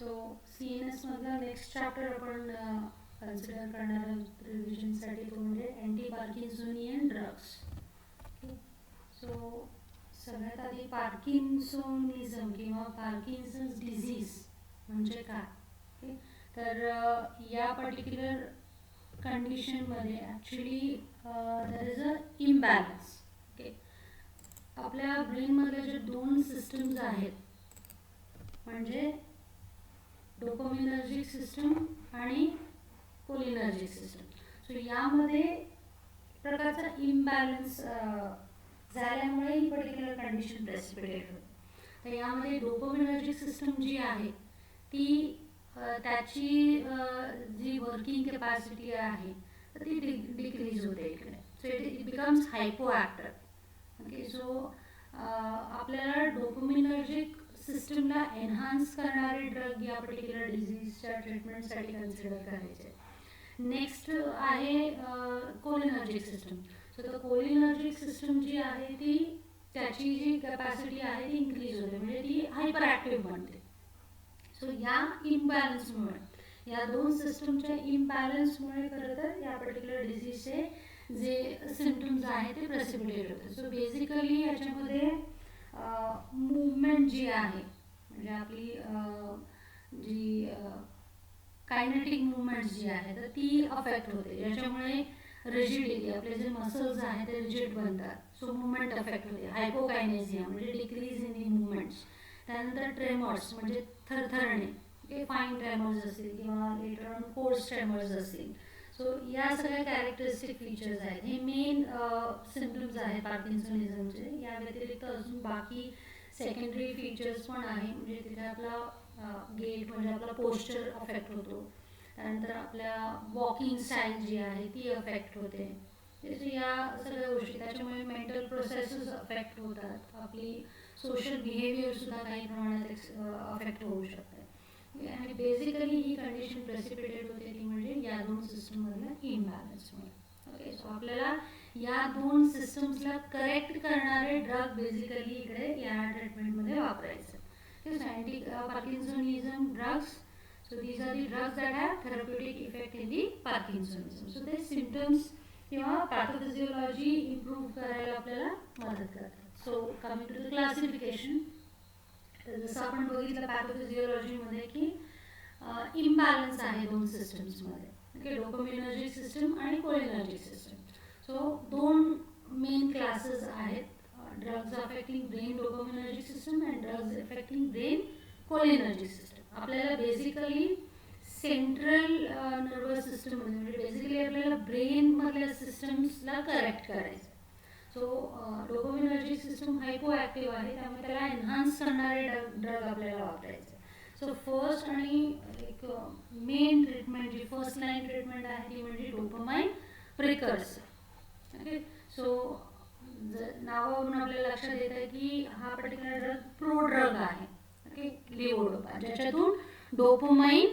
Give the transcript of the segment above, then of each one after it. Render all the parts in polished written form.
So CNS मधला next chapter आपण consider करणार आहोत रिव्हिजनसाठी, तो म्हणजे अँटी पार्किन्सोनियन ड्रग्स. ओके, सो सगळ्यात आधी पार्किन्सोनिझम किंवा पार्किन्सन्स डिझीज म्हणजे काय. ओके, तर या पर्टिक्युलर कंडिशनमध्ये actually there is a imbalance. Okay, आपल्या ब्रेनमधल्या जे दोन सिस्टम्स आहेत म्हणजे डोपामिनर्जिक सिस्टम आणि कोलिनर्जिक सिस्टम, सो यामध्ये प्रकारचा इम्बॅलन्स झाल्यामुळे ही पर्टिक्युलर कंडिशन प्रेसिपिटेट होते. तर यामध्ये डोपामिनर्जिक सिस्टम जी आहे ती त्याची जी वर्किंग कॅपॅसिटी आहे तर ती डिक्रीज होते इकडे. So it becomes हायपो active. Okay, so आपल्याला डोपामिनर्जिक सिस्टमला एनहान्स करणारे ड्रग या पर्टिक्युलर डिझीजच्या ट्रीटमेंटसाठी कन्सिडर करायचे. नेक्स्ट आहे कोलिनर्जिक सिस्टम. सो तर कोलिनर्जिक सिस्टम जी आहे ती त्याची जी कॅपॅसिटी आहे ती इन्क्रीज होते, म्हणजे ती हायपर ॲक्टिव्ह बनते. सो या इम्बॅलन्समुळे, या दोन सिस्टमच्या इम्बॅलन्समुळे खरं तर या पर्टिक्युलर डिझीजचे जे सिम्पटम्स आहेत ते प्रेसिपिटेट होते. सो बेसिकली याच्यामध्ये मूवमेंट जी आहे म्हणजे आपली जी कायनेटिक मूवमेंट्स जी आहे तर ती अफेक्ट होते, ज्याच्यामुळे रिजिडिटी, आपले जे मसल्स आहेत ते रिजिड बनतात. सो मूवमेंट अफेक्ट होते. हायपोकायनेसिया म्हणजे डिक्रीज इन दी मूवमेंट्स. त्यानंतर ट्रेमर्स म्हणजे थरथरणे, ओके, फाईन ट्रेमर्स असतील किंवा लेटर ऑन कोर्स ट्रेमर्स असतील. सो या सगळ्या कॅरेक्टरिस्टिक फीचर्स आहेत, हे मेन सिम्पटम्स आहेत पार्किन्सनिझमचे. या व्यतिरिक्त अजून बाकी सेकंडरी फीचर्स पण आहे, म्हणजे तिथे आपला गेट म्हणजे आपला पोस्चर अफेक्ट होतो. त्यानंतर आपल्या वॉकिंग स्टाईल जी आहे ती अफेक्ट होते. या सगळ्या गोष्टी, त्याच्यामुळे मेंटल प्रोसेसेस अफेक्ट होतात. आपली सोशल बिहेवियरसुद्धा काही प्रमाणात अफेक्ट होऊ शकते. आणि बेसिकली ही कंडिशन प्रेसिपिटेट होते ती म्हणजे या दोन सिस्टममधल्या इम्बॅलन्समुळे. ओके, सो आपल्याला या दोन सिस्टम्सला करेक्ट करणारे ड्रग बेसिकली इकडे या ट्रीटमेंटमध्ये वापरायचे. Anti parkinsonism drugs. So these are the drugs that have therapeutic effect in the Parkinsonism. So they symptoms किंवा पॅथोफिजिओलॉजी इम्प्रूव्ह करायला आपल्याला मदत करतात. So coming to the classification, तर जसं आपण बघितलं पॅथोफिजिओलॉजीमध्ये की इम्बॅलन्स आहे दोन सिस्टम्समध्ये. ओके, डोपामिनर्जिक सिस्टम आणि कोलिनर्जिक सिस्टम. सो दोन मेन क्लासेस आहेत, drugs affecting brain dopaminergic system and drugs affecting brain cholinergic system. आपल्याला बेसिकली सेंट्रल नर्वस सिस्टममध्ये म्हणजे बेसिकली आपल्याला ब्रेनमधल्या सिस्टम्सला करेक्ट करायचं. सो डोपामिनर्जिक सिस्टम हायपो ॲक्टिव्ह आहे, त्यामुळे त्याला एन्हान्स करणारे ड्रग आपल्याला वापरायचे. सो फर्स्ट आणि एक मेन ट्रीटमेंट जी फर्स्ट लाईन ट्रीटमेंट आहे ती म्हणजे डोपामाइन प्रिकर्सर. ओके, सो नावावरून आपल्याला लक्षात येतं आहे की हा पर्टिक्युलर ड्रग प्रो ड्रग आहे. ओके, लिओडोपा, ज्याच्यातून डोपामाइन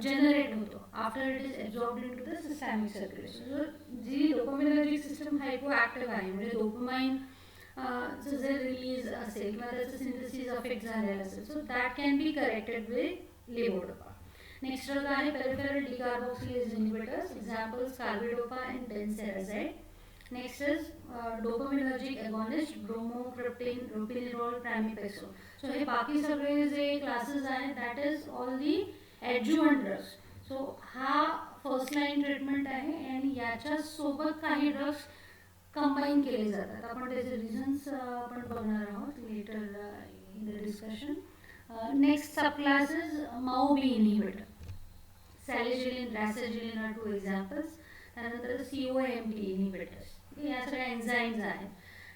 जनरेट होतो after it is absorbed into the systemic circulation. जी डोपामिनर्जिक सिस्टम हायपो ॲक्टिव्ह आहे म्हणजे डोपामाइन जे रिलीज असेल किंवा त्याचं सिंथेसिस अफेक्ट झालेलं असेल, so that can be corrected with levodopa. Next drug आहे peripheral decarboxylase inhibitors, examples carbidopa and benserazide. Next is dopaminergic agonist, bromocriptine, ropinirole, pramipexole. So हे बाकी सगळे जे क्लासेस आहेत that is all the adjuvant drugs. So हा first line treatment आहे आणि याच्यासोबत काही ड्रग्स कंबाईन केले जातात. आपण त्याचे रिझन्स आपण बघणार आहोत later in the discussion. Next sub classes MAOB inhibitor, selegiline, rasagiline are two examples. त्यानंतर COMT इन्हिबिटर्स, या सगळ्या एन्झाईम्स आहेत.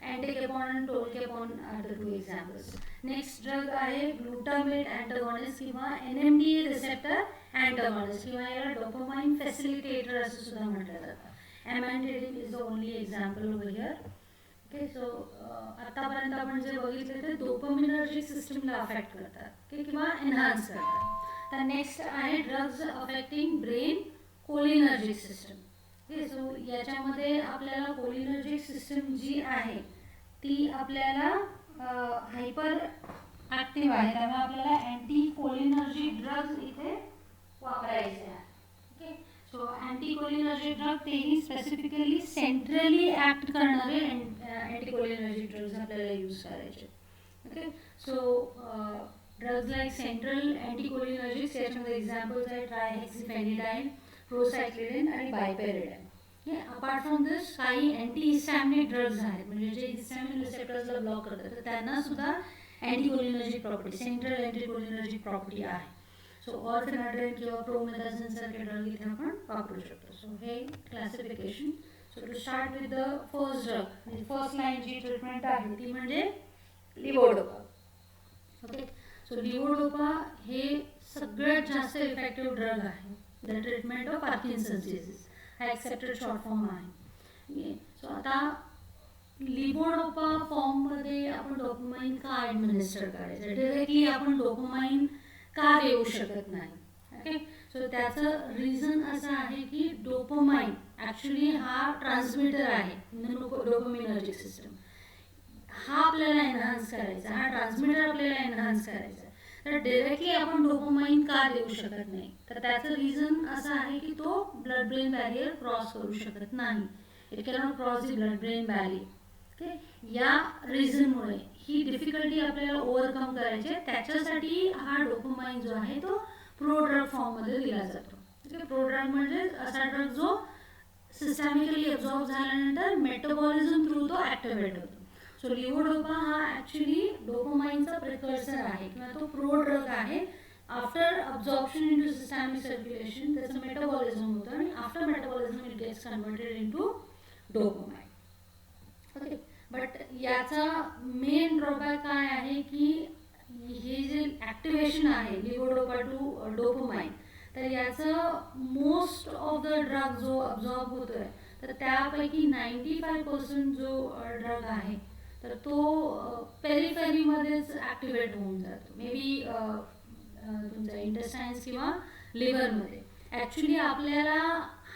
अँटीकेपॉन आणि tolcapone are the two examples. Next drug आहे ग्लुटामेट अँटागॉनिस्ट किंवा NMDA रिसेप्टर अँटागॉनिस्ट किंवा याला डोपामाइन फॅसिलिटेटर असं सुद्धा म्हटलं जातं. Amantadine is the only example over here. Okay, so आतापर्यंत आपण जे बघितले ते डोपामिनर्जिक सिस्टमला अफेक्ट करतात किंवा एनहान्स करतात. तर नेक्स्ट आहे drugs affecting brain cholinergic system. Okay, so याच्यामध्ये आपल्याला कोलिनर्जिक सिस्टम जी आहे ती आपल्याला हायपर ॲक्टिव्ह आहे, त्यामुळे आपल्याला अँटी कोलिनर्जिक अँटीकोलिनर्जिक ड्रग तेही स्पेसिफिकली सेंट्रली ॲक्ट करणारे अँटीकोलिनर्जिक ड्रग्ज आपल्याला यूज करायचे. Okay, so drugs like central anticholinergics याच्यामध्ये एक्झाम्पल्स आहेत ट्रायहेक्सिफेनिडाईन, प्रोसायक्लिडिन आणि बायपेरिडाईन. अपार्ट फ्रॉम दिस काही अँटीहिस्टॅमिनिक ड्रग्ज आहेत म्हणजे जे हिस्टॅमिन रिसेप्टर्सला ब्लॉक करतात तर त्यांना सुद्धा अँटीकोलिनर्जिक प्रॉपर्टी, सेंट्रल अँटीकोलिनर्जिक प्रॉपर्टी आहे. सो ऑर्फेनाड्रिन किंवा प्रोमेथाझिन सारखे ड्रग इथे आपण वापरू शकतो. सो हे classification. So to start with the first drug, first line जी ट्रीटमेंट आहे ती म्हणजे लिव्होडोपा. ओके, सो लिव्होडोपा हे सगळ्यात जास्त इफेक्टिव्ह ड्रग आहे the treatment of Parkinson's disease. हा एक्सेप्टेड शॉर्ट फॉर्म आहे. सो आता लिव्होडोपा फॉर्ममध्ये आपण डोपामाइन का ॲडमिनिस्टर करायचं, डायरेक्टली आपण डोपामाइन का देऊ शकत नाही. ओके, सो त्याचं रिझन असं आहे की डोपामाइन ॲक्च्युली हा ट्रान्समिटर आहे डोपामिनर्जिक सिस्टम. हा आपल्याला एनहान्स करायचा, हा ट्रान्समिटर आपल्याला एनहान्स करायचा. तर डायरेक्टली आपण डोपामाइन का देऊ शकत नाही, तर त्याचं रिझन असं आहे की तो ब्लड ब्रेन बॅरियर क्रॉस करू शकत नाही. It cannot cross the blood brain barrier. Okay, या रिझनमुळे ही डिफिकल्टी आपल्याला ओव्हरकम करायची आहे. त्याच्यासाठी हा डोपामाइन जो आहे तो प्रोड्रग फॉर्ममध्ये दिला जातो. ओके, प्रोड्रग म्हणजे असा ड्रग जो सिस्टॅमिकली अब्झॉर्ब झाल्यानंतर मेटाबॉलिझम थ्रू तो ॲक्टिवेट होतो. सो लिव्होडोपा हा ॲक्च्युली डोपामाइनचा प्रिकर्सर आहे किंवा तो प्रोड्रग आहे. After absorption into systemic circulation त्याचं मेटाबॉलिझम होतं आणि after metabolism it gets converted into dopamine. Okay, but याचा मेन ड्रॉबॅक काय आहे की हे जे ॲक्टिवेशन आहे लिव्होडोपा टू डोपामाइन, तर याचं मोस्ट ऑफ द ड्रग जो अब्झॉर्ब होतो आहे तर त्यापैकी 95% जो ड्रग आहे तर तो पेरिफेरीमध्येच ॲक्टिवेट होऊन जातो. मे बी तुमचा इंटेस्टाईन्स किंवा लिव्हरमध्ये. ॲक्च्युली आपल्याला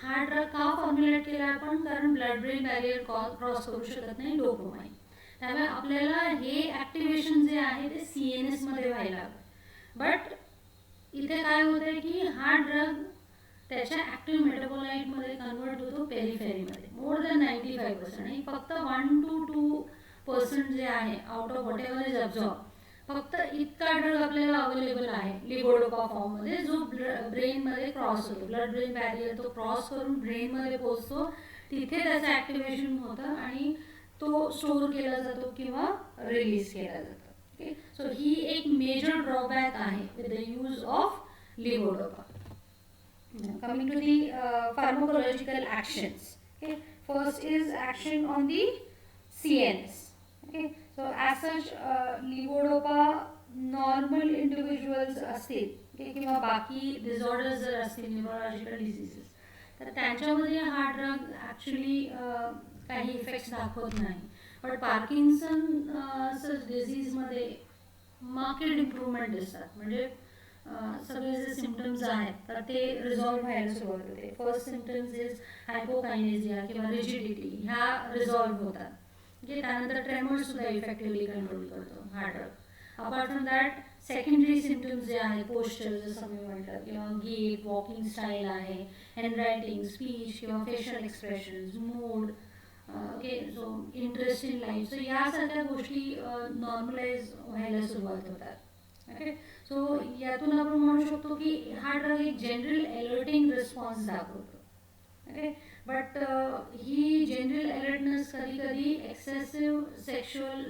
हा ड्रग का फॉर्म्युलेट केला आपण, कारण ब्लड ब्रेन बॅरियर क्रॉस करू शकत नाही डोपामाइन. त्यामुळे आपल्याला हे ॲक्टिवेशन जे आहे ते CNS मध्ये व्हायला हवं. बट इथे काय होतं की हा ड्रग त्याच्या ॲक्टिव्ह मेटाबोलाइटमध्ये कन्वर्ट होतो पेरिफेरीमध्ये मोर दॅन 95%. आणि फक्त 1 to 2% जे आहे out of what ever is absorb, फक्त इतका ड्रग आपल्याला अवेलेबल आहे लिव्होडोपा फॉर्ममध्ये जो ब्रेनमध्ये क्रॉस होतो. ब्लड ब्रेन बॅरियर तो क्रॉस करून ब्रेनमध्ये पोहोचतो, तिथे त्याचं ॲक्टिवेशन होतं आणि तो स्टोअर केला जातो किंवा रिलीज केला जातो. ओके, सो ही एक मेजर ड्रॉबॅक आहे with the use of levodopa. Coming to the pharmacological actions. Okay, first is action on the CNS. Okay, so as such levodopa normal individuals असतील किंवा बाकी डिसऑर्डर्स जर असतील न्यूरोलॉजिकल डिसीजेस तर त्यांच्यामध्ये हा ड्रग ॲक्च्युली काही इफेक्ट्स दाखवत नाही. बट पार्किन्सन डिसीजमध्ये मार्केट इम्प्रूव्हमेंट दिसतात. म्हणजे सगळे जे सिम्पटम्स आहेत तर ते रिझॉल्व्ह व्हायला सुरुवात होते. फर्स्ट सिम्पटम्स इज हायपोकायनेझिया किंवा रिजिडिटी ह्या रिझॉल्व्ह होतात. ओके, त्यानंतर ट्रेमर्स सुद्धा इफेक्टिव्हली कंट्रोल करतो हा drug. Apart from that secondary symptoms जे आहे पोस्चर जसं मी म्हटलं किंवा गेट, वॉकिंग स्टाईल आहे, हँडरायटिंग, स्पीच किंवा facial expressions, mood, okay, so interest in life, so यासारख्या गोष्टी नॉर्मलाइज व्हायला सुरुवात होतात. ओके, सो यातून आपण म्हणू शकतो की हा ड्रग एक जनरल अलर्टिंग रिस्पॉन्स दाखवतो. Okay, but he general alertness कधी कधी एक्सेसिव्ह सेक्शुअल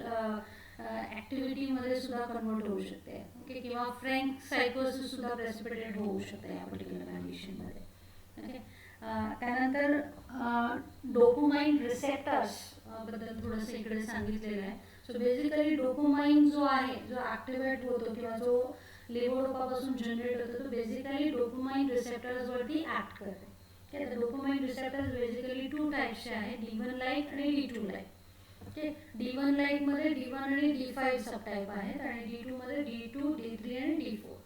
ॲक्टिव्हिटीमध्ये सुद्धा कन्वर्ट होऊ शकते. ओके, किंवा फ्रँक सायकोसिस सुद्धा प्रेसिपिटेट होऊ शकते या पर्टिक्युलर कंडिशनमध्ये. ओके, त्यानंतर डोपामाइन रिसेप्टर्स बद्दल थोडंसं इकडे सांगितलेलं आहे. सो बेसिकली डोपामाइन जो आहे जो ॲक्टिवेट होतो किंवा जो लिव्होडोपापासून जनरेट होतो तो बेसिकली डोपामाइन रिसेप्टर्सवरती ॲक्ट करते. ओके, तर डोपामाइन रिसेप्टर्स बेसिकली 2 टाईप्सचे आहेत, D1 लाईक आणि D2 like. Okay, D1 लाईकमध्ये D1 आणि D5 सबटाईप आहेत आणि D2मध्ये D2, D3 आणि D4.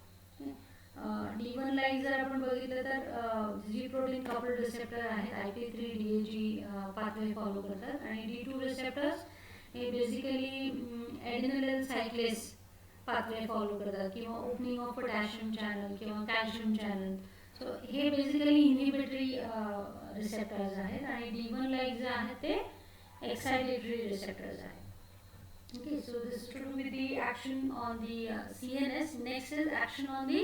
D1 लाईक जर आपण बघितलं तर जी प्रोटीन कपल्ड रिसेप्टर आहेत IP3 DAG पाथवे फॉलो करतात आणि D2 रिसेप्टर्स हे बेसिकली ॲडिनोलिन सायक्लेस पाथवे फॉलो करतात किंवा ओपनिंग ऑफ पोटॅशियम चॅनल किंवा कॅल्शियम चॅनल. सो हे बेसिकली इनहिबिटरी रिसेप्टर्स आहेत आणि D1 लाईक जे आहेत ते एक्सायटेटरी रिसेप्टर्स आहेत. Okay, so this is to do with the action on the CNS. Next is action on the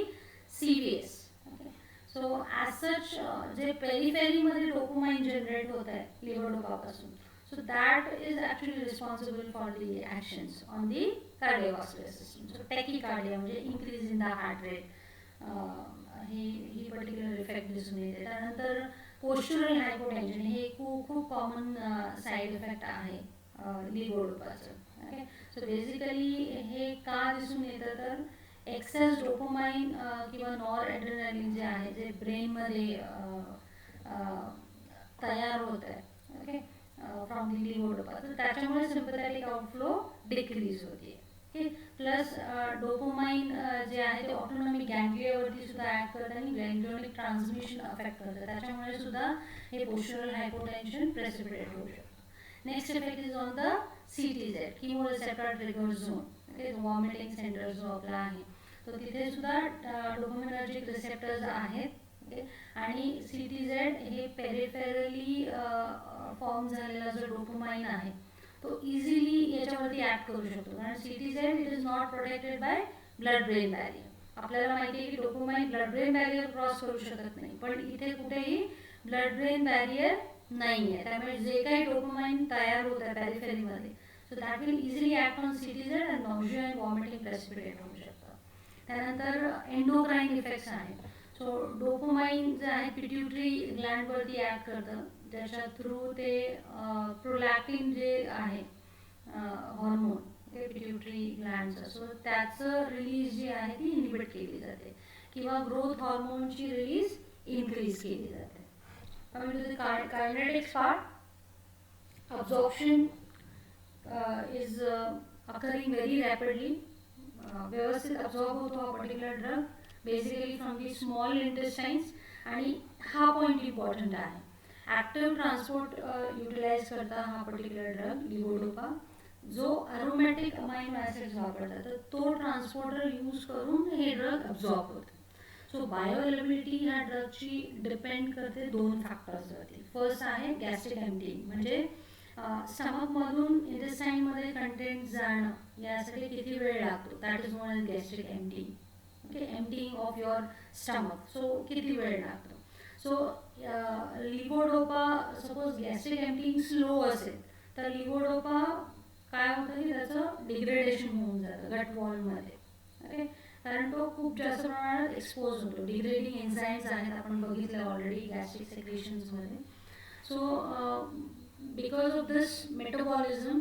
CVS. Okay, so as such, जे periphery मध्ये dopamine generate होता है levodopa पासून, so that is actually responsible for the actions on the cardiovascular system. So tachycardia म्हणजे increase in the heart rate, he particular effect दिसून येते. त्यानंतर postural hypotension हे खूप कॉमन साईड इफेक्ट आहे लिव्होडोपाचं. ओके, सो बेसिकली हे का दिसून येतं तर एक्सेस डोपामाइन किंवा नॉर ॲड्रेनालिन जे आहे जे ब्रेनमध्ये तयार होत आहे, ओके, फ्रॉम दी लिव्होडोपा, तर त्याच्यामुळे सिम्पथॅटिक आउटफ्लो डिक्रीज होते. ओके, प्लस डोपामाइन जे आहे ते ऑटोनॉमिक गँग्लियावरती सुद्धा ॲक्ट करतं आणि गँग्लियोनिक ट्रान्समिशन अफेक्ट करतं. त्याच्यामुळे सुद्धा हे पोस्चरल हायपोटेन्शन प्रेसिपिटेट होऊ शकतं. Next effect is on the CTZ, chemoreceptor trigger zone. Okay, vomiting centre जो आपला आहे तो तिथे सुद्धा डोपामिनर्जिक रिसेप्टर्स आहेत. ओके, आणि CTZ हे पेरिफेरली फॉर्म झालेला जो डोपामाइन आहे तो इझिली याच्यावरती ॲक्ट करू शकतो. कारण CTZ it is not protected by blood brain barrier. आपल्याला माहिती आहे की dopamine blood brain barrier cross करू शकत नाही, पण इथे कुठेही ब्लड ब्रेन बॅरियर नाही आहे. त्यामुळे जे काही डोपामाइन तयार होत आहे पेरिफेरीमध्ये, so that will easily act on CTZ and nausea and vomiting precipitate होऊ शकतं. त्यानंतर एंडोक्राइन इफेक्ट्स आहेत. सो डोपामाइन जे आहे पिट्युटरी ग्लँडवरती ॲक्ट करतं, ज्याच्या थ्रू ते प्रोलॅक्टिन जे आहे हॉर्मोन ते पिट्युटरी ग्लँडचं, सो त्याचं रिलीज जी आहे ती इनहिबिट केली जाते किंवा ग्रोथ हॉर्मोनची रिलीज इन्क्रीज केली जाते. Coming to the kinetics part, absorption is occurring very rapidly. व्यवस्थित absorb होतो हा particular drug basically from the small intestines, आणि हा point important आहे. Active transport utilize करता हा particular drug levodopa, जो aromatic amino acids वापरतात तर तो ट्रान्सपोर्टर यूज करून हे ड्रग अब्झॉर्ब होते. सो बायोअवेलेबिलिटी ह्या ड्रगची डिपेंड करते दोन फॅक्टर्सवरती. फर्स्ट आहे गॅस्ट्रिक एम्प्टिंग, म्हणजे स्टमकमधून इंटेस्टाईनमध्ये कंटेंट जाणं यासाठी किती वेळ लागतो, that is known as gastric emptying. Okay, emptying of your stomach, so किती वेळ लागतो. So levodopa suppose gastric emptying slow असेल तर लिव्होडोपा काय होतं की त्याचं डिग्रेडेशन होऊन जातं गट वॉलमध्ये. ओके, कारण तो खूप जास्त प्रमाणात एक्सपोज होतो. डिग्रेडिंग एन्झाईम्स आहेत आपण बघितलं ऑलरेडी गॅस्ट्रिक सेक्रेशन्समध्ये. So because of this metabolism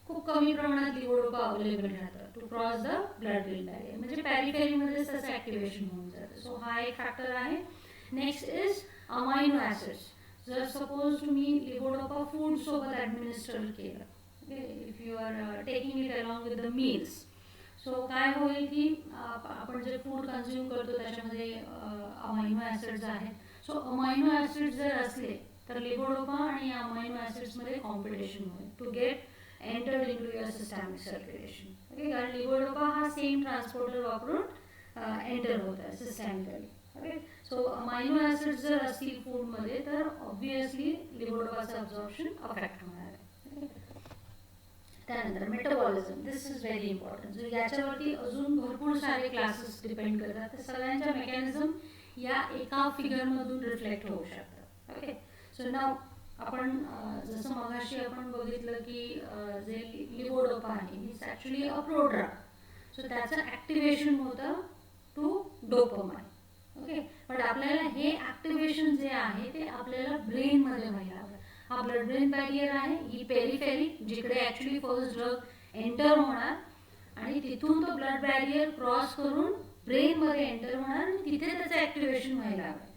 खूप कमी प्रमाणात लिव्होडोपा अवेलेबल राहतं to cross the blood brain barrier, म्हणजे पॅरिफेरीमध्येच त्याचं ॲक्टिवेशन होऊन जातं. सो हा एक फॅक्टर आहे. Next is amino acids. जर सपोज तुम्ही लिव्होडोपा फूड सोबत ॲडमिनिस्टर केलं, if you are taking it along with the meals, so काय होईल की आपण जे फूड कन्झ्युम करतो त्याच्यामध्ये अमायनो ॲसिड्स आहेत. सो अमायनो ॲसिड्स जर असले तर लिव्होडोपा आणि या अमायनो ॲसिड्समध्ये कॉम्पिटिशन होईल to get entered in to your systemic circulation. Okay, कारण लिव्होडोपा हा सेम ट्रान्सपोर्टर वापरून एंटर होत आहे सिस्टॅमिकली. ओके, सो अमायनो ॲसिड्स जर असतील फूडमध्ये तर ऑब्व्हियसली लिव्होडोपाचं अब्झॉर्प्शन अफेक्ट होणार आहे. त्यानंतर metabolism, this is very important. याच्यावरती अजून भरपूर सारे क्लासेस डिपेंड करतात. तर सगळ्यांच्या मेकॅनिझम या एका फिगरमधून रिफ्लेक्ट होऊ शकतात. ओके, सो नाव आपण जसं मगाशी आपण बघितलं की जे लिव्होडोपा आहे it's actually a prodrug. So त्याचं ॲक्टिवेशन होतं टू डोपामाइन. ओके, पण आपल्याला हे ॲक्टिवेशन जे आहे ते आपल्याला ब्रेनमध्ये व्हायला हवं. हा ब्लड ब्रेन बॅरियर आहे, ही पेरिफेरी जिकडे ॲक्च्युली फर्स्ट ड्रग एंटर होणार आणि तिथून तो ब्लड बॅरियर क्रॉस करून ब्रेनमध्ये एंटर होणार आणि तिथे त्याचं ॲक्टिवेशन व्हायला हवं.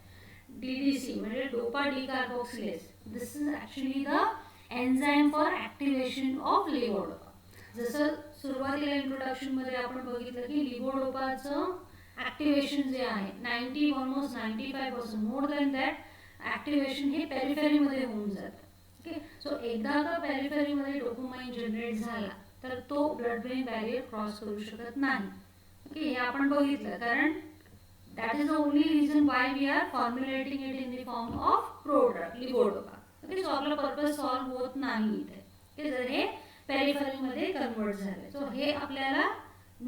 DDC म्हणजे dopa decarboxylase, this is actually the enzyme for activation of levodopa. जसं सुरुवातीला इंट्रोडक्शनमध्ये आपण बघितलं की लिव्होडोपाचं ॲक्टिवेशन जे आहे 90 almost 95% more than that activation हे पेरिफेरीमध्ये होऊन जातं. ओके, सो एकदा का पेरिफेरीमध्ये डोपामाइन जनरेट झाला तर तो ब्लड ब्रेन बॅरियर क्रॉस करू शकत नाही. ओके, हे आपण बघितलं कारण That is the only reason why we are formulating it in the form of prodrug, levodopa. Okay, so आपला पर्पज सॉल्व होत नाही इथे. Okay, जर हे पेरिफेरल मध्ये कन्वर्ट झाले, सो हे आपल्याला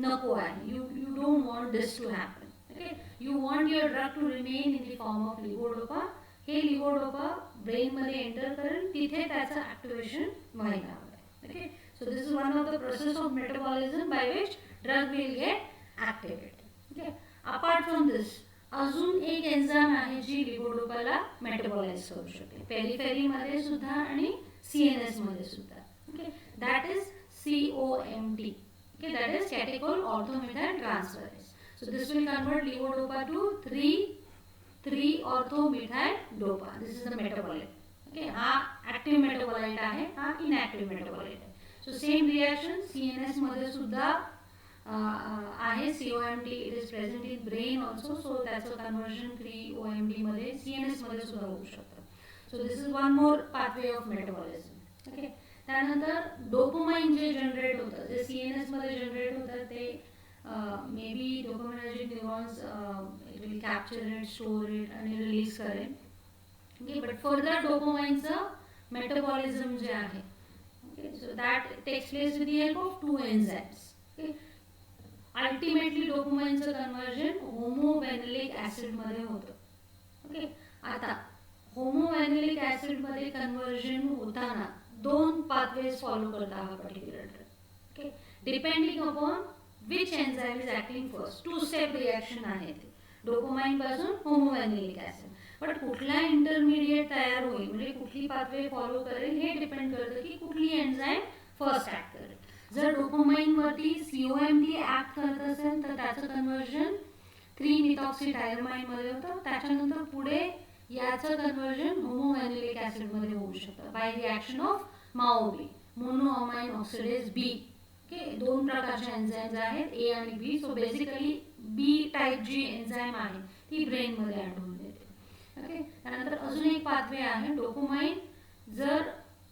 नको आहे. You don't want this to happen. Okay, you want your drug to remain in the form of levodopa. हे levodopa ब्रेन मध्ये एंटर करेल, तिथे त्याचं ऍक्टिव्हेशन व्हायला हवं. Okay, so this is one of the process of metabolism by which drug will get activated. Okay, apart from this अजून एक enzyme आहे जी लिव्होडोपाला मेटाबोलाइज करू शकते, पेरिफेरी मध्ये सुद्धा आणि सीएनएस मध्ये सुद्धा. Okay, that is COMT. Okay, that is catechol orthomethyl transferase. So this will convert levodopa to 3 orthomethyl dopa. This is the metabolite. Okay, हा ऍक्टिव्ह मेटाबोलाइट आहे, हा इनऍक्टिव्ह मेटाबोलाइट आहे. सो सेम रिएक्शन सीएनएस मध्ये सुद्धा आहे. COMT it is present in brain also, so त्याचं conversion 3-OMT मध्ये CNS मध्ये सुद्धा होऊ शकतं. So this is one more pathway of metabolism. Okay, त्यानंतर डोपामाइन जे जनरेट होतं, जे CNS मध्ये जनरेट होतं, ते may be dopaminergic neurons it will capture it, store it आणि रिलीज करेल. ओके, बट फर्दर डोपामाइनचं मेटाबॉलिझम जे आहे, okay, so that takes place with the help of 2 enzymes. Okay, ultimately डोपामाइनचं कन्वर्जन होमोवेनिलिक ऍसिड मध्ये होतं. ओके, आता होमोवेनिलिक acid मध्ये कन्वर्जन होताना 2 पाथवेज फॉलो करता हा particular drug. Okay, depending upon which enzyme is acting first. 2 step reaction आहे ते डोपामाइन पासून होमोवेनिलिक ऍसिड. बट कुठला इंटरमिडिएट तयार होईल, म्हणजे कुठली पाथवे फॉलो करेल, हे डिपेंड करतं की कुठली एन्झाइम फर्स्ट ऍक्ट करेल. जर डोपामाइन वरती COMT ऍक्ट करत असेल तर त्याचं कन्वर्जन 3-मिथॉक्सीडायरमाइन मध्ये होतं. त्याच्यानंतर पुढे याचं कन्वर्जन होमोवेनिलिक ऍसिड मध्ये होऊ शकतं by reaction of MAO-B, monoamine oxidase B. Okay, 2 प्रकारचे एन्झाइम्स आहेत, A आणि B. So basically B type जी एन्झाइम आहे ती ब्रेन मध्ये आढळून येते. ओके, त्यानंतर अजून एक पाथवे आहे डोपामाइन. जर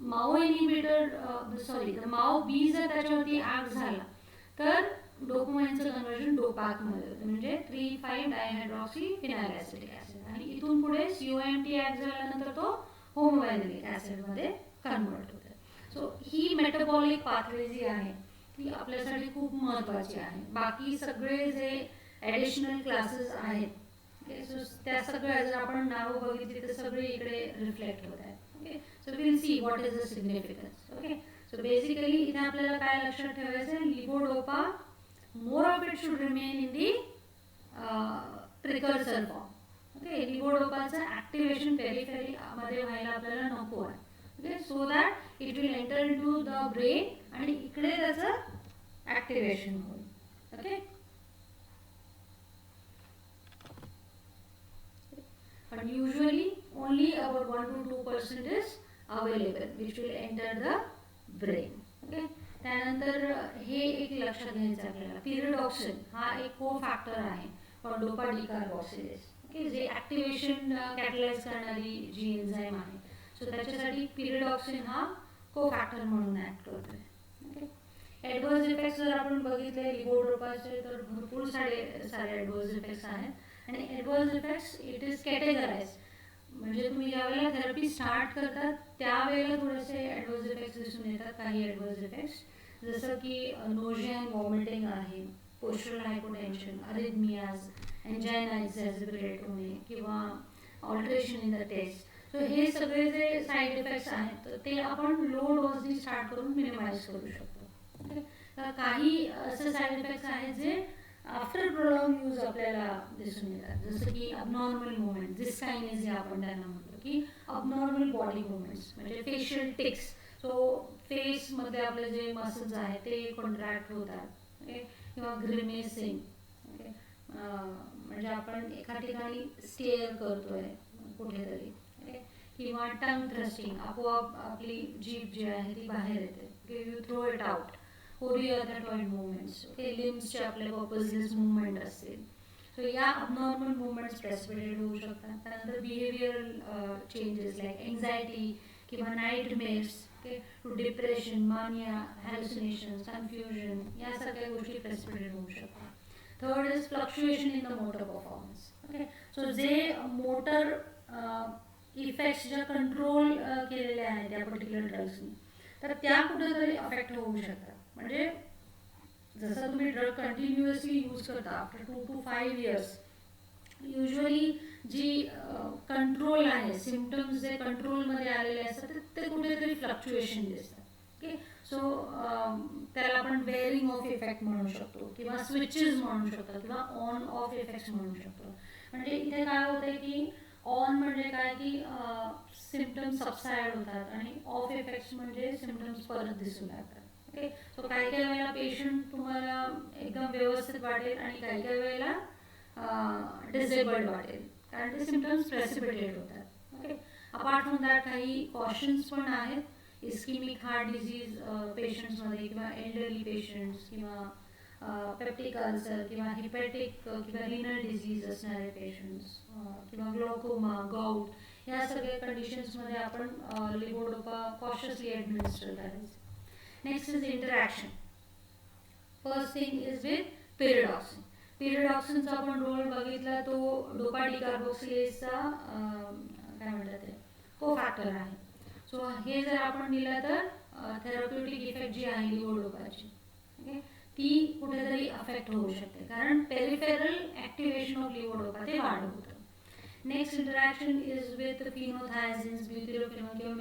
माओ इनिबिटर MAO-B जर त्याच्यावरती ऍक्ट झाला तर डोपामाइनचं कन्वर्जन डोपॅक मध्ये होतं, म्हणजे 3,5-डायहायड्रॉक्सीफिनाइल ऍसिड. आणि इथून पुढे COMT ऍक्ट झाल्यानंतर तो होमोवेनिलिक ऍसिड मध्ये कन्वर्ट होतं. सो ही मेटाबॉलिक पाथवे जी आहे ती आपल्यासाठी खूप महत्त्वाची आहे. बाकी सगळे जे ॲडिशनल क्लासेस आहेत, त्या सगळ्या जर आपण नावं बघितली तर सगळे इकडे रिफ्लेक्ट होत आहेत. Okay, so we'll see what is the significance. Okay, so basically इथे आपल्याला काय लक्षात ठेवायचं आहे, लिव्होडोपा more of it should remain in the precursor form. Okay, लिव्होडोपाचं ऍक्टिव्हेशन पेरिफेरी मध्ये व्हायला आपल्याला नको आहे. Okay, so that it will enter into the brain आणि इकडे त्याचं ऍक्टिव्हेशन होईल. Okay, but usually only about 1-2% is available which will enter the brain. Okay, त्यानंतर हे एक लक्षात घ्यायचं आपल्याला, पिरिडॉक्सिन हा एक को फॅक्टर आहे फॉर डोपा डिकार्बोक्सिलेज. ओके, जे ऍक्टिव्हेशन कॅटलाइज करणारी जी एन्झाइम आहे, सो त्याच्यासाठी पिरिडॉक्सिन हा को फॅक्टर म्हणून ऍक्ट करतोय. ओके, ॲडव्हर्स इफेक्ट्स जर आपण बघितले लिव्होडोपाचे तर भरपूर सारे ॲडव्हर्स इफेक्ट्स आहेत. आणि ॲडव्हर्स इफेक्ट्स इट इज कॅटेगराइज, म्हणजे तुम्ही ज्यावेळेला थेरपी स्टार्ट करतात त्यावेळेला थोडेसे ॲडव्हर्स इफेक्ट्स दिसून येतात. काही ॲडव्हर्स इफेक्ट्स जसं की नोजिया अँड वॉमिटिंग आहे, postural hypotension, arrhythmias, angina exacerbate होणे किंवा alteration in the taste. So हे सगळे जे साईड इफेक्ट्स आहेत ते आपण लो डोजनी स्टार्ट करून मिनिमाइज करू शकतो. काही असे साईड इफेक्ट्स आहेत जे आफ्टर प्रोलॉंग यूज आपल्याला दिसून येतात, जसं की अबनॉर्मल मुवमेंट, डिस्कायनेसिया आपण त्यांना म्हणतो, की अबनॉर्मल बॉडी मुवमेंट्स, म्हणजे फेशियल टिक्स. सो फेसमध्ये आपले जे मसल्स आहेत ते कॉन्ट्रॅक्ट होतात, किंवा ग्रिमेसिंग. ओके, म्हणजे आपण एका ठिकाणी स्टेअर करतोय कुठेतरी, किंवा टंग थ्रस्टिंग, आपोआप आपली जीभ जी आहे ती बाहेर येते, you throw it out. Choreoathetoid movements, okay, लिम्सचे आपले पर्पजलेस मुवमेंट असतील. सो या अबनॉर्मल मुवमेंट्स प्रेसिपिटेट होऊ शकतात. त्यानंतर बिहेवियरल चेंजेस लाईक एन्झायटी किंवा नाईटमेअर्स, ओके, टू डिप्रेशन, मानिया, हॅल्युसिनेशन, कन्फ्युजन, या सगळ्या गोष्टी प्रेसिपिटेट होऊ शकतात. Third is fluctuation in the motor performance. Okay, so जे मोटर इफेक्ट्स ज्या कंट्रोल केलेले आहेत त्या पर्टिक्युलर ड्रग्सनी, तर त्या कुठेतरी अफेक्ट होऊ शकतात. म्हणजे जसं तुम्ही ड्रग कंटिन्युअसली यूज करता आफ्टर 2 to 5 years, युजली जी कंट्रोल आहे, सिम्पटम्स जे कंट्रोलमध्ये आलेले असतात ते कुठेतरी फ्लक्च्युएशन दिसतात. ओके, सो त्याला आपण वेअरिंग ऑफ इफेक्ट म्हणू शकतो किंवा स्विचेस म्हणू शकतो किंवा ऑन ऑफ इफेक्ट्स म्हणू शकतो. म्हणजे इथे काय होतं की ऑन म्हणजे काय की सिम्पटम्स सबसाइड होतात आणि ऑफ इफेक्ट्स म्हणजे सिम्पटम्स परत दिसू लागतात. ओके, सो काही काही वेळेला पेशंट तुम्हाला एकदम व्यवस्थित वाटेल आणि काही काही वेळेला डिसेबल्ड वाटेल कारण ते सिम्पटम्स प्रेसिपिटेट होतात. ओके, अपार्ट फ्रॉम दॅट काही कॉशन्स पण आहेत. इस्किमिक हार्ट डिझीज पेशंट्समध्ये किंवा एल्डरली पेशंट्स किंवा पेप्टिक अल्सर किंवा हिपॅटिक किंवा रिनल डिझीज असणारे पेशंट्स किंवा ग्लोकोमा, गाऊट, ह्या सगळ्या कंडिशन्समध्ये आपण लिव्होडोपा कॉशियसली ॲडमिनिस्टर करायचं. Next is interaction. First thing is with pyridoxine. पिरिडॉक्सिनचा आपण रोल बघितला, तो डोपा डिकार्बोक्सिलेजचा काय म्हणतात ते कोफॅक्टर आहे. सो हे जर आपण दिलं तर थेरप्युटिक इफेक्ट जी आहे लिव्होडोपाची, ओके, ती कुठेतरी अफेक्ट होऊ शकते कारण पेरिफेरल ॲक्टिव्हेशन ऑफ लिव्होडोपा ते वाढवतं. नेक्स्ट इंटरॅक्शन इज विथ फिनोथायझिन्स, ब्युटिरोफिनोन किंवा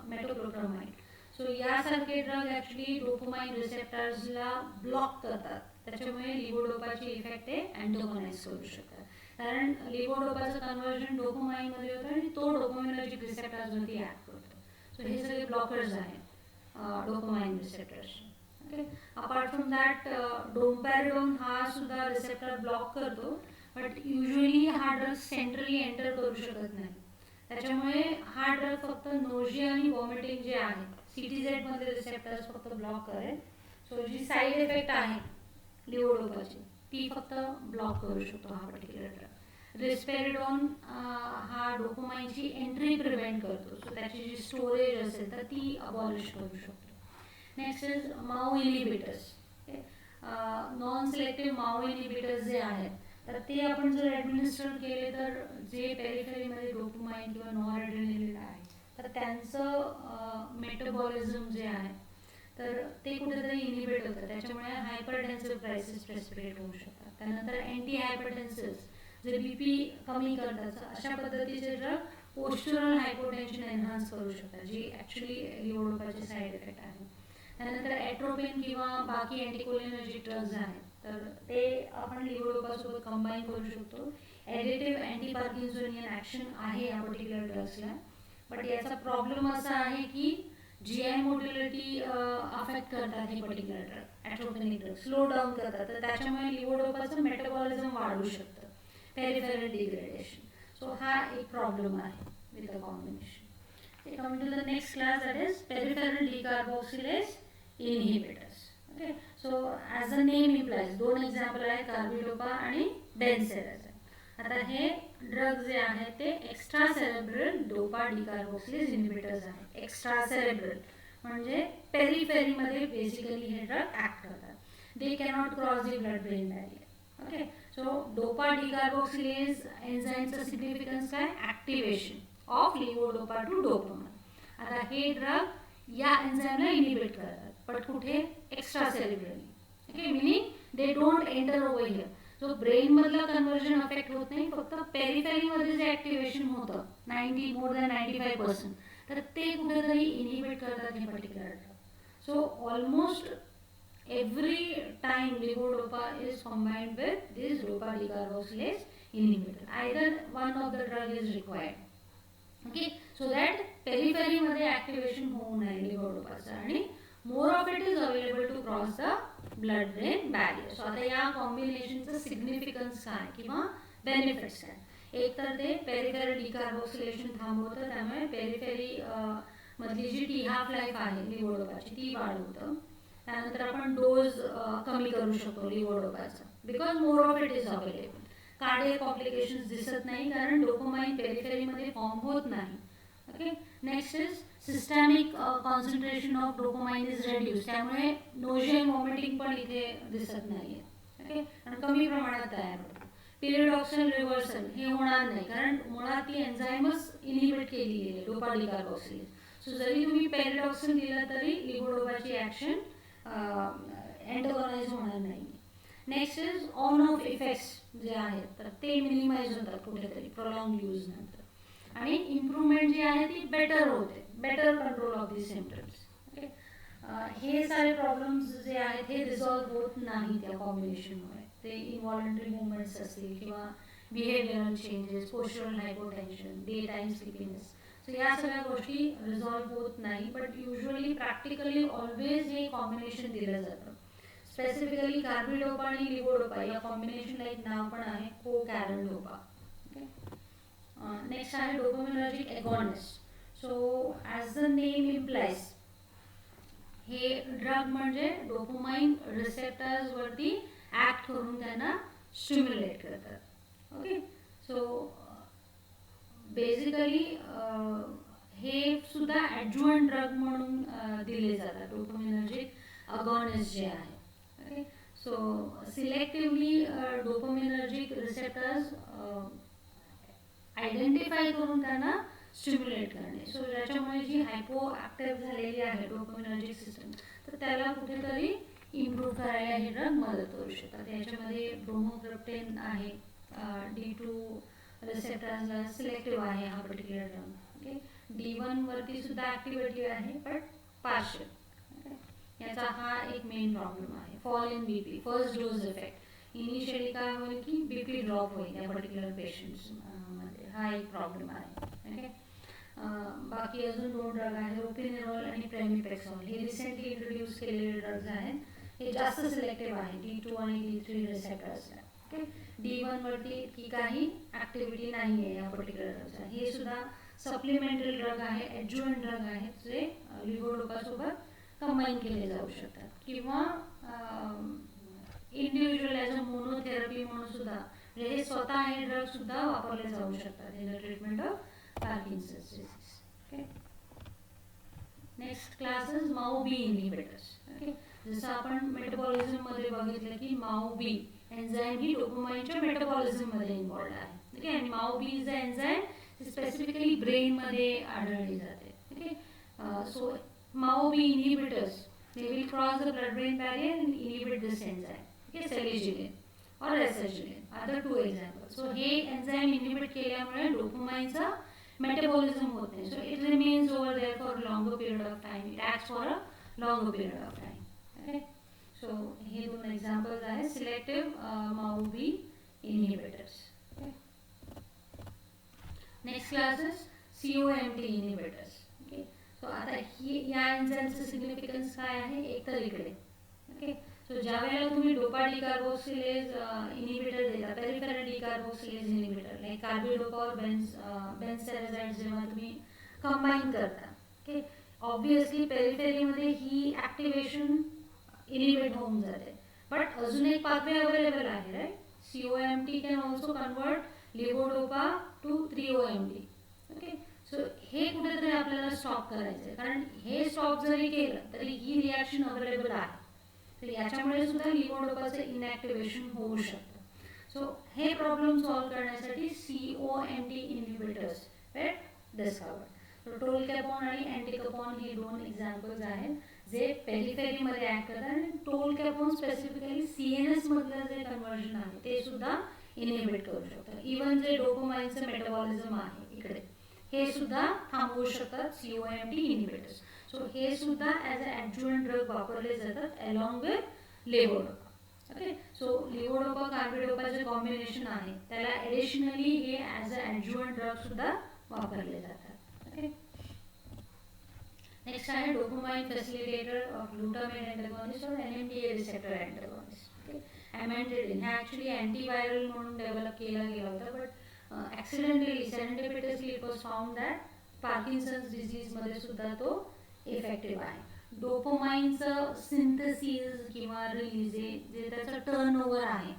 मेटोक्लोप्रामाइड. सो यासारखे ड्रग ॲक्च्युली डोपामाइन रिसेप्टर्सला ब्लॉक करतात. त्याच्यामुळे लिव्होडोपाची इफेक्ट ते अँटोगोनाइज करू शकतात कारण लिव्होडोपाचं कन्व्हर्जन डोपामाइनमध्ये होतं आणि तो डोपामिनर्जिक रिसेप्टर्सवरती ॲक्ट करतो. सो हे सगळे ब्लॉकर्स आहेत डोपामाइन रिसेप्टर्सचे. Okay, apart from that domperidone हा सुद्धा रिसेप्टर ब्लॉक करतो, बट युजली हा ड्रग सेंट्रली एंटर करू शकत नाही. त्याच्यामुळे हा ड्रग फक्त नोजिया आणि वॉमिटिंग जे आहे CTZ मध्ये रिसेप्टर्स फक्त ब्लॉक करेल. सो जी साईड इफेक्ट आहे लिव्होडोपाची ती फक्त ब्लॉक करू शकतो हा पर्टिक्युलर ड्रग. रिस्पेरिडॉन हा डोपामाइनची एंट्री प्रिव्हेंट करतो, सो त्याची जी स्टोरेज असेल तर ती अबॉलिश करू शकतो. Next is MAO inhibitors. Non selective MAO inhibitors जे आहेत तर ते आपण जर ॲडमिनिस्टर केले तर जे पेरिफेरीमध्ये डोपामाइन किंवा नॉरएड्रेनालिन आहे तर त्यांचं मेटाबॉलिझम जे आहे तर ते कुठेतरी इनिबिट होतं. त्याच्यामुळे हायपरटेन्सिव्ह क्रायसिस प्रेसिपिटेट होऊ शकतात. त्यानंतर अँटी हायपरटेन्सिव्ह जे BP कमी करतात, अशा पद्धतीचे ड्रग पोस्चरल हायपोटेन्शन एनहान्स करू शकतात, जी ॲक्च्युली लिव्होडोपाचे साईड इफेक्ट आहे. त्यानंतर ॲट्रोपिन किंवा बाकी अँटीकोलिनर्जिक ड्रग्ज आहेत तर ते आपण लिव्होडोपासोबत कंबाईन करू शकतो. ॲडिटिव्ह अँटी पार्किन्सोनियन ॲक्शन आहे या पर्टिक्युलर ड्रग्सला, बट याचा प्रॉब्लेम असा आहे की GI मोटिलिटी अफेक्ट करतात हे particular drug. Atropinic drug slow down करतात, तर त्याच्यामुळे लिव्होडोपाचं मेटाबॉलिझम वाढू शकतं, पेरिफेरल डिग्रेडेशन. सो हा एक प्रॉब्लेम आहे with a combination. Coming to the next class, that is peripheral decarboxylase inhibitors. Okay, so as the name implies, दोन एक्झाम्पल आहेत कार्बिडोपा आणि बेन्सेराझोल. आता हे ड्रग जे आहेत ते extra cerebral dopa decarboxylase inhibitors आहेत. एक्स्ट्रा सेरेब्रल म्हणजे पेरिफेरीमध्ये बेसिकली हे ड्रग ॲक्ट करतात. They cannot cross the blood brain barrier. Okay, so dopa decarboxylase एन्झाईमचं सिग्निफिकन्स काय? Activation of levodopa to dopamine. आता हे ड्रग या एन्झाईमला इनिबिट करतात, बट कुठे? Extra cerebrally. Okay, meaning they don't enter over here. जो ब्रेन मधलं कन्व्हर्जन अफेक्ट होत नाही, फक्त पेरिफेरीमध्ये जे ॲक्टिवेशन होतं मोर दॅन 95%, तर ते कुठेतरी इनिबिट करतात हे particular drug. So almost every time levodopa is combined with this dopa decarboxylase inhibitor, either one of the drug is required. Okay, so that periphery मध्ये activation होऊ नये levodopaचं आणि more of it is available to cross the blood brain barrier. So आता या कॉम्बिनेशनचं significance काय किंवा benefits काय? एक तर ते पेरिफेरल डिकार्बोक्सिलेशन थांबवतं, त्यामुळे पेरिफेरी मधली जी टी हाफ लाईफ आहे लिव्होडोपाची ती वाढवतं. त्यानंतर आपण डोज कमी करू शकतो लिव्होडोपाचा, because more of it is available. Cardiac complications दिसत नाही कारण डोपामाइन पेरिफेरीमध्ये फॉर्म होत नाही. Okay, next is systemic concentration of dopamine is reduce, त्यामुळे नोजिया वॉमिटिंग पण इथे दिसत नाही. ओके, आणि कमी प्रमाणात तयार होतं. पिरिडॉक्सिल रिव्हर्सल हे होणार नाही, कारण मुळात ती एन्झाईमच इनहिबिट केली गेली डोपा डिकार्बोक्सिलेज. सो जरी तुम्ही पेरिडॉक्सिल दिलं तरी लिव्होडोपाची ॲक्शन अँटागोनाइज होणार नाही. Next is on off effects जे आहेत तर ते मिनिमाइज होतात कुठेतरी प्रोलॉंग यूज नंतर, आणि इम्प्रूव्हमेंट जी आहे ती बेटर होते, better control of the symptoms. Okay, हे सारे प्रॉब्लेम्स जे आहेत हे रिझॉल्व्ह होत नाही त्या कॉम्बिनेशनमुळे. ते इनव्हॉलंटरी मुवमेंट्स असतील किंवा behavioural changes, postural hypotension, day time sleepiness, so या सगळ्या गोष्टी रिझॉल्व्ह होत नाही. बट युजली प्रॅक्टिकली ऑलवेज हे कॉम्बिनेशन दिलं जातं. स्पेसिफिकली कार्बिडोपा आणि लिव्होडोपा या कॉम्बिनेशनला एक नाव पण आहे, को कॅरंडोपा. ओके, नेक्स्ट आहे dopaminergic agonist. So as the name implies, हे ड्रग म्हणजे डोपामाइन रिसेप्टर्स वरती ऍक्ट करून त्यांना स्टिम्युलेट करतात. ओके, सो बेसिकली हे सुद्धा ॲडज्युएंट ड्रग म्हणून दिले जातात डोपामिनर्जिक अगॉनिस्ट जे आहे. Okay, so selectively dopaminergic receptors identify करून त्यांना स्टिम्युलेट करणे. सो ज्याच्यामुळे जी हायपो ॲक्टिव्ह झालेली आहे डोपामिनर्जिक सिस्टम तर त्याला कुठेतरी इम्प्रूव्ह करायला हे ड्रग मदत करू शकतात. याच्यामध्ये ब्रोमोक्रिप्टेन आहे, D2 रिसेप्टर्सला सिलेक्टिव्ह आहे हा पर्टिक्युलर ड्रग. ओके, D1 वरती सुद्धा ॲक्टिव्हिटी आहे बट पार्शियल. याचा हा एक मेन प्रॉब्लेम आहे. Fall in BP, first dose effect. Initially काय होईल की BP ड्रॉप होईल या पर्टिक्युलर पेशंट्स मध्ये, हा एक प्रॉब्लेम आहे. ओके, बाकी अजून 2 ड्रग आहेत, रोपिनेरॉल आणि प्रेमिपेक्सॉल. हे रिसेंटली इंट्रोड्यूस केलेले ड्रग्ज आहेत. हे जास्त सिलेक्टिव्ह आहे D2 आणि D3 रिसेप्टर्सला. ओके, D1 वरती की काही ॲक्टिव्हिटी नाही आहे या पर्टिक्युलर ड्रगचा. हे सुद्धा सप्लिमेंटरी ड्रग आहे, ॲडज्युएंट ड्रग आहेत जे लिव्होडोपासोबत कंबाईन केले जाऊ शकतात, किंवा इंडिव्हिज्युअल ॲज अ मोनोथेरपी म्हणून सुद्धा, म्हणजे हे स्वतः हे ड्रग सुद्धा वापरले जाऊ शकतात in the treatment of Parkinson's disease. Okay, next class is MAO-B inhibitors. Okay, जसं आपण मेटाबॉलिझम मध्ये बघितलं की MAO-B एन्झाईम ही डोपामाइनच्या मेटाबॉलिझम मध्ये इन्व्हॉल्ड आहे. ओके, आणि MAO-B is the enzyme specifically brain मध्ये आढळली जाते. Okay, so MAO-B inhibitors, they will cross the blood-brain barrier and inhibit this enzyme. Okay, salicylic or acetylcholine are the 2 examples. So हे enzyme inhibit केल्यामुळे डोपामाइनचा metabolism होत नाही. So it remains over there for a longer period of time. It acts for a longer period of time. Okay, so हे 2 examples आहेत selective MAO-B inhibitors. Okay, next class is COMT inhibitors. Okay, so आता ही या एन्झाईमचं significance काय आहे एक तर इकडे. Okay, so ज्या वेळेला तुम्ही डोपा डिकार्बोक्सिलेज इनहिबिटर देता, peripheral decarboxylase inhibitor like carbidopa और बेन्सेराझाइड जेव्हा तुम्ही कंबाईन करता, ओके, ऑब्विसली पेरिफेरीमध्ये ही ॲक्टिव्हेशन इनहिबिट होऊन जाते. बट अजून एक पाथवे अवेलेबल आहे, right. COMT can also convert levodopa to 3-OMT. Okay, so हे कुठेतरी आपल्याला स्टॉप करायचं आहे, कारण हे स्टॉप जरी केलं तरी ही रिॲक्शन अवेलेबल आहे. तर याच्यामुळे सुद्धा लिव्होडोपाचं इनॲक्टिव्हेशन होऊ शकतं. सो हे प्रॉब्लेम सॉल्व्ह करण्यासाठी COMT inhibitors were discovered. So tolcapone आणि अँटिकपॉन हे 2 एक्झाम्पल्स आहेत जे पेरिफेरीमध्ये ॲक्ट करतात. आणि टोलकॅपॉन स्पेसिफिकली CNS मधलं जे कन्व्हर्जन आहे ते सुद्धा इनहिबिट करू शकतं. इव्हन जे डोपामाइनचं मेटाबॉलिझम आहे इकडे हे सुद्धा थांबवू शकतात COMT इनहिबिटर्स. सो हे सुद्धा ॲज अ ॲडज्युएंट ड्रग वापरले जातात along with levodopa. Okay, so levodopa कार्बिडोपाचे कॉम्बिनेशन आहे त्याला ॲडिशनली हे ॲज अ ॲडज्युएंट ड्रग सुद्धा वापरले जातात. ओके, नेक्स्ट आहे डोपामाइन फॅसिलिटेटर ऑफ ग्लुटामेट अँटागॉनिस्ट और NMDA रिसेप्टर अँटागॉनिस्ट. ओके, ॲमेंटेडिन हा ॲक्च्युली अँटीव्हायरल म्हणून डेव्हलप केला गेला होता, but accidentally, serendipitously it was found that Parkinson's disease मध्ये सुद्धा तो इफेक्टिव्ह आहे. डोपामाइनचं सिंथेसिस किंवा रिलीज जे त्याचं टर्नओव्हर आहे,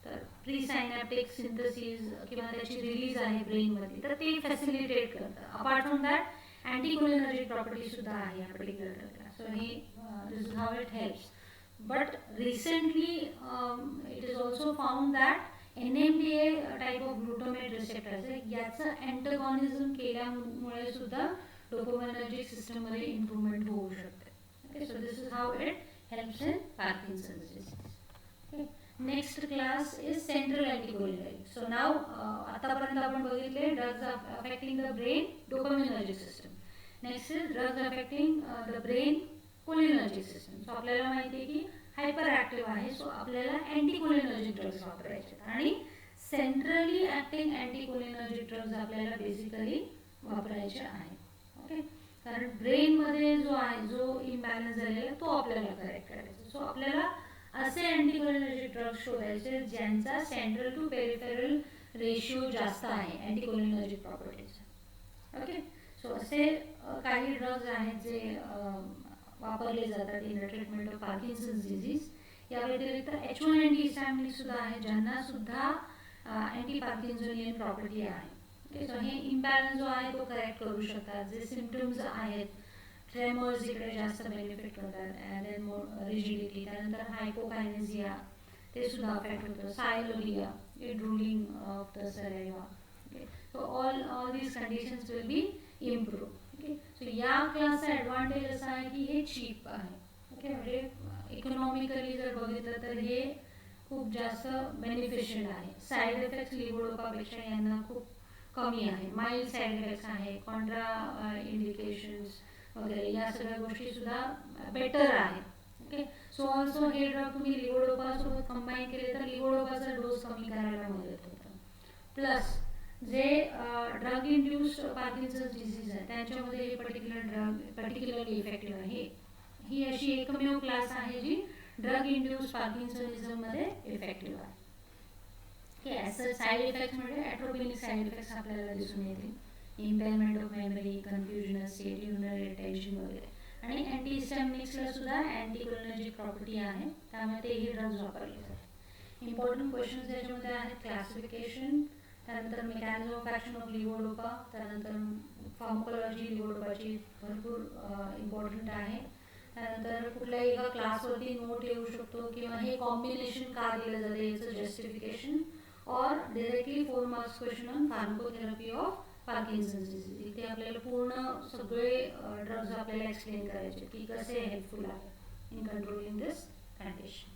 तर प्री सायनॅप्टिक सिंथेसिस किंवा त्याची रिलीज आहे ब्रेनमध्ये, तर ते फॅसिलिटेट करतं. Apart from that anticholinergic property सुद्धा आहे या पर्टिक्युलर ड्रगला. सो हे this is how it helps. But recently it is also found that NMDA type of glutamate receptors याचं अँटागॉनिझम केल्यामुळे सुद्धा डोपामिनर्जिक सिस्टम मध्ये इम्प्रूव्हमेंट होऊ शकते. Okay, so this is how it helps in Parkinson's disease. Next class is central anticholinergic. So नाव आतापर्यंत आपण बघितले drugs affecting the brain dopaminergic system. Next is drugs affecting the brain cholinergic system. So आपल्याला माहिती आहे की hyper active आहे, so आपल्याला अँटीकोलिनर्जिक ड्रग्ज वापरायचे आणि सेंट्रली ॲक्टिंग अँटीकोलिनर्जिक ड्रग्ज आपल्याला बेसिकली वापरायचे आहे. ओके, कारण ब्रेनमध्ये जो आहे जो इम्बॅलन्स झालेला तो आपल्याला करेक्ट करायचा. सो आपल्याला असे अँटीकोलिनर्जिक ड्रग्ज शोधायचे ज्यांचा सेंट्रल टू पेरिफेरल रेशिओ जास्त आहे अँटीकोलिनर्जिक प्रॉपर्टीचा. ओके, सो असे काही ड्रग्ज आहेत जे वापरले जातात in the treatment of Parkinson's disease. या व्यतिरिक्त H1 अँटीहिस्टॅमिनिक सुद्धा आहे ज्यांना सुद्धा अँटी पार्किन्सोनियन प्रॉपर्टी आहे. ओके, सो हे इम्बॅलन्स जो आहे तो करेक्ट करू शकतात. जे सिम्पटम्स आहेत ट्रेमर्स इकडे जास्त बेनिफिट करतात, अँड देन मोर रिजिडिटी, त्यानंतर हायपोकायनेसिया ते सुद्धा अफेक्ट होतं, sialorrhoea it drooling of the saliva. Okay, so all these conditions will be improve. Okay, so या क्लासचा ॲडव्हान्टेज असा आहे की हे चीप आहे. ओके, म्हणजे इकॉनॉमिकली जर बघितलं तर हे खूप जास्त बेनिफिशियल आहे. साईड इफेक्ट्स लिव्होडोपापेक्षा यांना खूप कमी आहे. माइल्ड साईड इफेक्ट्स आहे, कॉन्ट्रा इंडिकेशन्स वगैरे या सगळ्या गोष्टी सुद्धा बेटर आहेत. ओके, सो ऑल्सो हे ड्रग तुम्ही लिव्होडोपासोबत कंबाईन केले तर लिव्होडोपाचा डोस कमी करायला मदत होतं. प्लस जे ड्रग इंड्युस्ड पार्किन्सन्स डिसीज आहे त्यांच्यामध्ये हे पर्टिक्युलरली इफेक्टिव्ह आहे. ही अशी एकमेव क्लास आहे जी ड्रग इंड्युस्ड पार्किन्सनिझममध्ये इफेक्टिव्ह आहे. की साईड इफेक्ट्स म्हणजे ॲट्रोपिनिक साईड इफेक्ट्स आपल्याला दिसून येतील, इम्पेअरमेंट of memory, confusion state, urinary retention वगैरे. आणि अँटीहिस्टॅमिनिक्सला सुद्धा अँटीकोलिनर्जिक प्रॉपर्टी आहे, त्यामुळे तेही ड्रग्ज वापरले जातात. इम्पॉर्टंट क्वेश्चन्स त्याच्यामध्ये आहेत क्लासिफिकेशन, त्यानंतर मेकॅनिझम ऑफ ॲक्शन ऑफ लिव्होडोपा, त्यानंतर फार्मकोलॉजी लिव्होडोपाची भरपूर इम्पॉर्टंट आहे. त्यानंतर कुठल्याही एका क्लासवरती नोट येऊ शकतो किंवा हे कॉम्बिनेशन का दिलं जाते याचं जस्टिफिकेशन, और directly 4 marks question on pharmacotherapy of Parkinson's disease. इथे आपल्याला पूर्ण सगळे ड्रग्ज आपल्याला एक्सप्लेन करायचे की कसे हेल्पफुल आहे इन कंट्रोलिंग दिस कंडिशन.